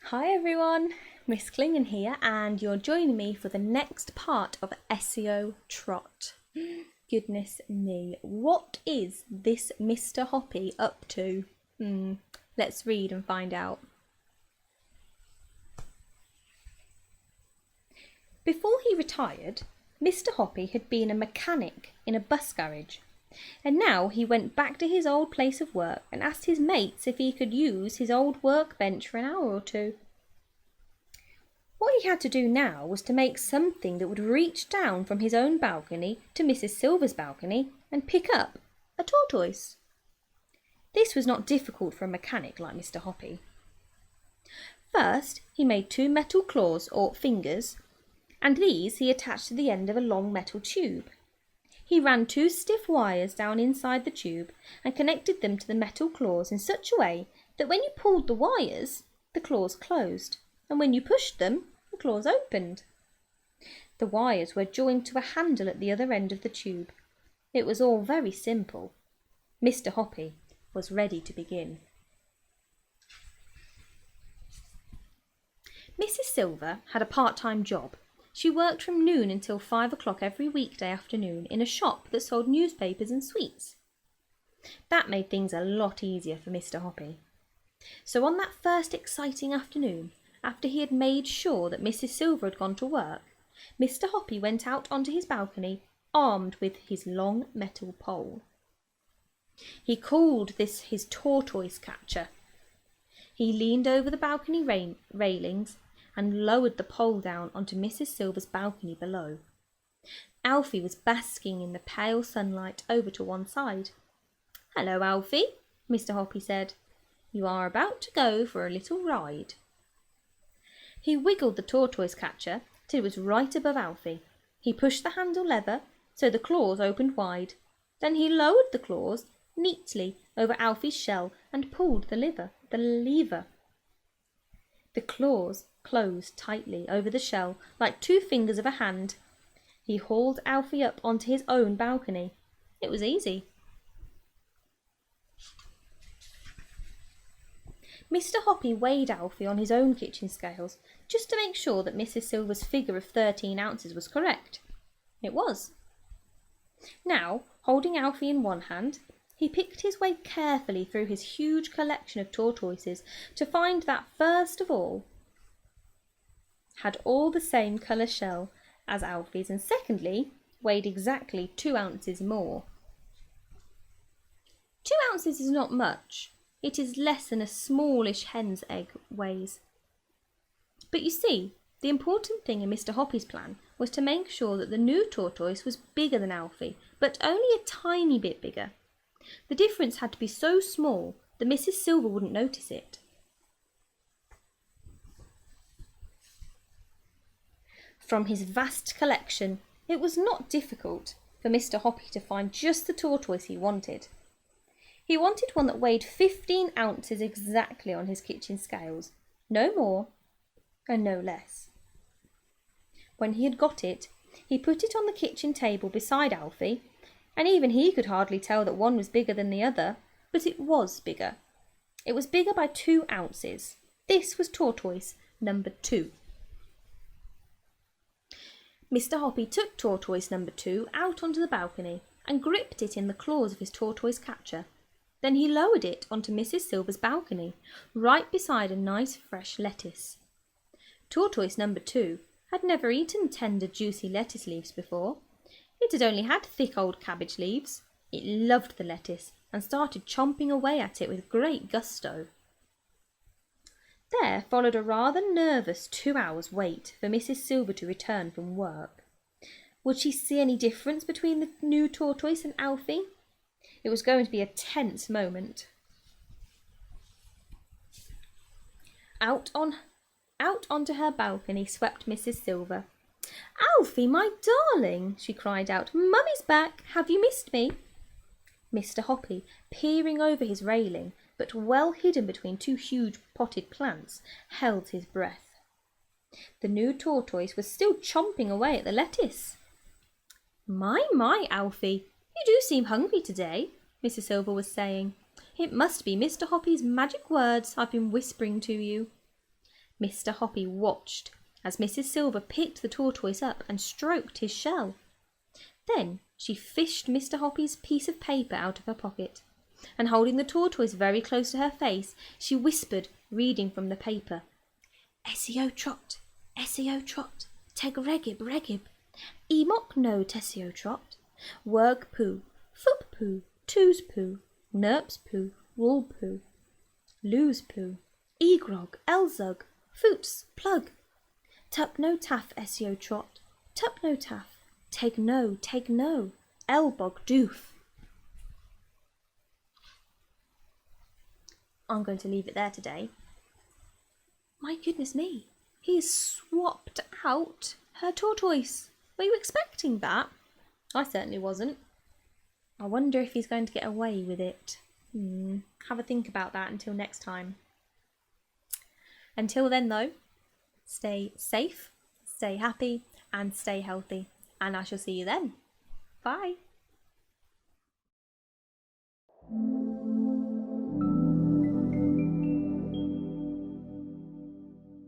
Hi everyone, Miss Clingan here, and you're joining me for the next part of Esio Trot. Goodness me, what is this Mr Hoppy up to? Let's read and find out. Before he retired, Mr Hoppy had been a mechanic in a bus garage, and now he went back to his old place of work and asked his mates if he could use his old workbench for an hour or two. What he had to do now was to make something that would reach down from his own balcony to Mrs. Silver's balcony and pick up a tortoise. This was not difficult for a mechanic like Mr. Hoppy. First, he made 2 metal claws or fingers, and these he attached to the end of a long metal tube. He ran 2 stiff wires down inside the tube and connected them to the metal claws in such a way that when you pulled the wires, the claws closed, and when you pushed them, the claws opened. The wires were joined to a handle at the other end of the tube. It was all very simple. Mr. Hoppy was ready to begin. Mrs. Silver had a part-time job. She worked from noon until 5 o'clock every weekday afternoon in a shop that sold newspapers and sweets. That made things a lot easier for Mr. Hoppy. So on that first exciting afternoon, after he had made sure that Mrs. Silver had gone to work, Mr. Hoppy went out onto his balcony, armed with his long metal pole. He called this his tortoise catcher. He leaned over the balcony railings and lowered the pole down onto Mrs. Silver's balcony below. Alfie was basking in the pale sunlight over to one side. "Hello, Alfie," Mr. Hoppy said. "You are about to go for a little ride." He wiggled the tortoise catcher till it was right above Alfie. He pushed the handle lever so the claws opened wide. Then he lowered the claws neatly over Alfie's shell and pulled the lever. The claws closed tightly over the shell like 2 fingers of a hand. He hauled Alfie up onto his own balcony. It was easy. Mr. Hoppy weighed Alfie on his own kitchen scales just to make sure that Mrs. Silver's figure of 13 ounces was correct. It was. Now, holding Alfie in one hand, he picked his way carefully through his huge collection of tortoises to find that first of all had all the same colour shell as Alfie's, and secondly weighed exactly 2 ounces more. 2 ounces is not much. It is less than a smallish hen's egg weighs. But you see, the important thing in Mr. Hoppy's plan was to make sure that the new tortoise was bigger than Alfie, but only a tiny bit bigger. The difference had to be so small that Mrs. Silver wouldn't notice it. From his vast collection, it was not difficult for Mr. Hoppy to find just the tortoise he wanted. He wanted one that weighed 15 ounces exactly on his kitchen scales, no more and no less. When he had got it, he put it on the kitchen table beside Alfie, and even he could hardly tell that one was bigger than the other, but it was bigger. It was bigger by 2 ounces. This was tortoise number 2. Mr. Hoppy took tortoise number 2 out onto the balcony and gripped it in the claws of his tortoise catcher. Then he lowered it onto Mrs. Silver's balcony, right beside a nice fresh lettuce. Tortoise number 2 had never eaten tender, juicy lettuce leaves before. It had only had thick old cabbage leaves. It loved the lettuce and started chomping away at it with great gusto. There followed a rather nervous 2 hours wait for Mrs. Silver to return from work. Would she see any difference between the new tortoise and Alfie? It was going to be a tense moment. Out onto her balcony swept Mrs. Silver. "Alfie, my darling," she cried out, "Mummy's back. Have you missed me?" Mr. Hoppy, peering over his railing, but well hidden between 2 huge potted plants, held his breath. The new tortoise was still chomping away at the lettuce. My, Alfie, You do seem hungry today, Mrs. Silver was saying. It must be Mr. Hoppy's magic words I've been whispering to you. Mr. Hoppy watched as Mrs. Silver picked the tortoise up and stroked his shell. Then she fished Mr. Hoppy's piece of paper out of her pocket, and holding the tortoise very close to her face, she whispered, reading from the paper, Esio Trot, teg regib regib, Emok no Tesio Trot, Werg poo, Fup poo, Toos poo, Nerps poo, Wool poo, Loos poo, Egrog, Elzug, Foots, plug, Tup no taff Esio Trot, Tup no taff, teg no, Elbog doof. I'm going to leave it there today. My goodness me, he's swapped out her tortoise. Were you expecting that? I certainly wasn't. I wonder if he's going to get away with it. Have a think about that until next time. Until then though, stay safe, stay happy and stay healthy, and I shall see you then. Bye.